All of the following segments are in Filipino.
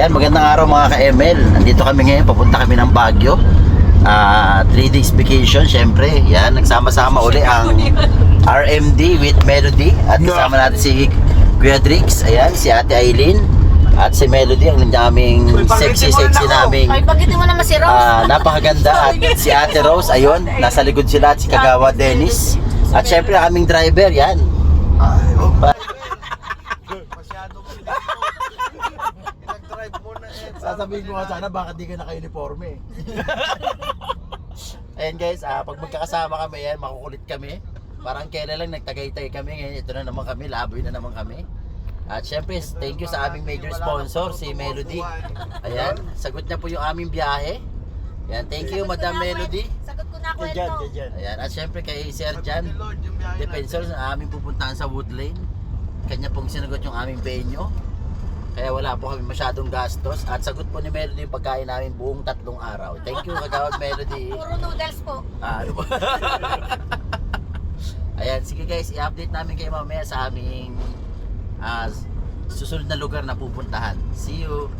Yan, magandang araw mga ka-ML. Nandito kami ngayon, papunta kami ng Baguio. 3 days vacation, syempre. Yan, nagsama-sama uli ang RMD with Melody. At kasama natin si Kuya Drix, ayan, si Ate Aileen. At si Melody, ang daming sexy naming Pagitin mo naman si Rose. napakaganda. At si Ate Rose, ayun, nasa likod sila. At si Kagawa Dennis. At syempre, aming driver, yan. Sasabihin ko nga sana baka di ka naka-uniforme. Ayan guys, pag magkakasama kami yan, makukulit kami. Parang kailan lang nagtagaytay kami. Ngayon ito na naman kami, laboy na naman kami. At syempre, thank you sa aming major sponsor, si Melody. Ayan, sagot niya po yung aming biyahe. Ayan, thank you Madam Melody. Sagot ko na ako ito. Ayan, at syempre kay Sir Jan Defensor na aming pupuntahan sa Woodlane. Kanya pong sinagot yung aming venue. Kaya wala po kami masyadong gastos. At sagot po ni Melody yung pagkain namin buong 3 araw. Thank you Kagawad Melody. Puro noodles po. Ano ba? Ayan, sige guys, i-update namin kayo mamaya sa aming susunod na lugar na pupuntahan. See you!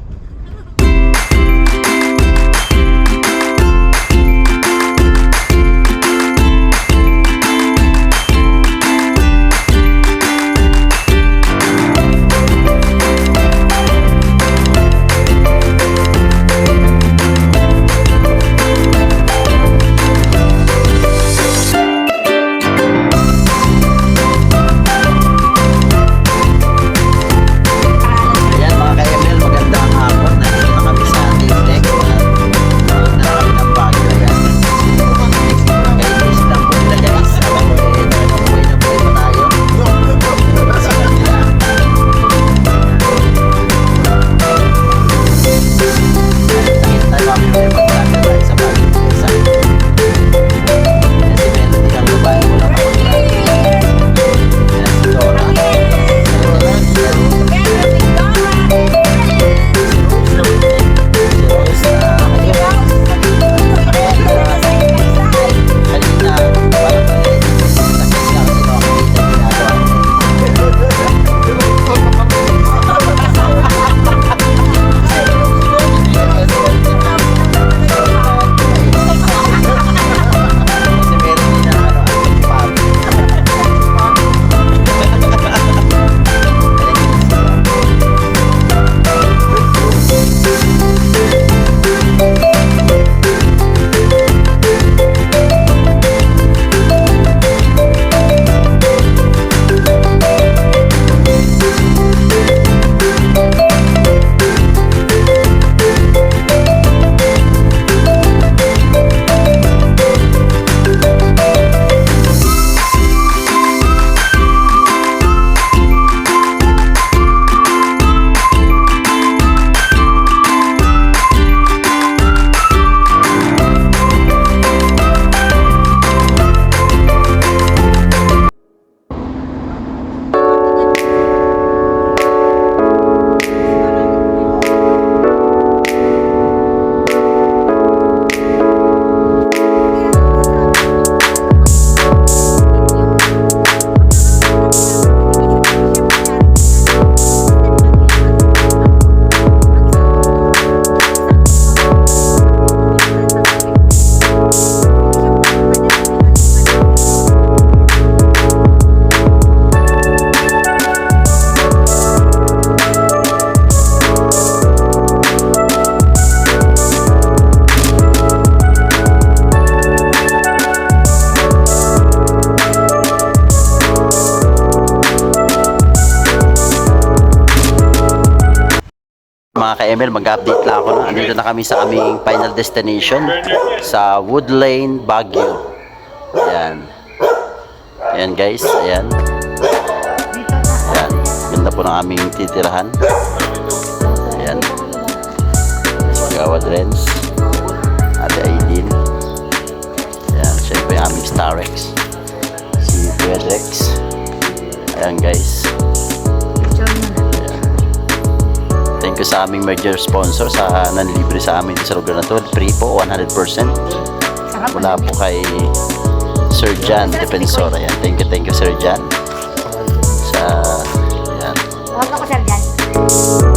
Mga ka-ML, mag-update lang ako na. Andito na kami sa aming final destination sa Woodlane, Baguio. Ayan. Ayan guys, ayan. Ayan. Ganda po ng aming titirahan. Ayan. Si Kagawad Renz. Ate Aileen. Ayan. Siyempre aming Starex. Si Kuya Rex. Ayan guys. Thank you sa aming major sponsor sa nanlibre sa amin sa lugar na to. Free po, 100%. Mula po kay Sir Jan Defensor. Ayan. Thank you Sir Jan. Sa, ayan. Huwag ako, Sir Jan.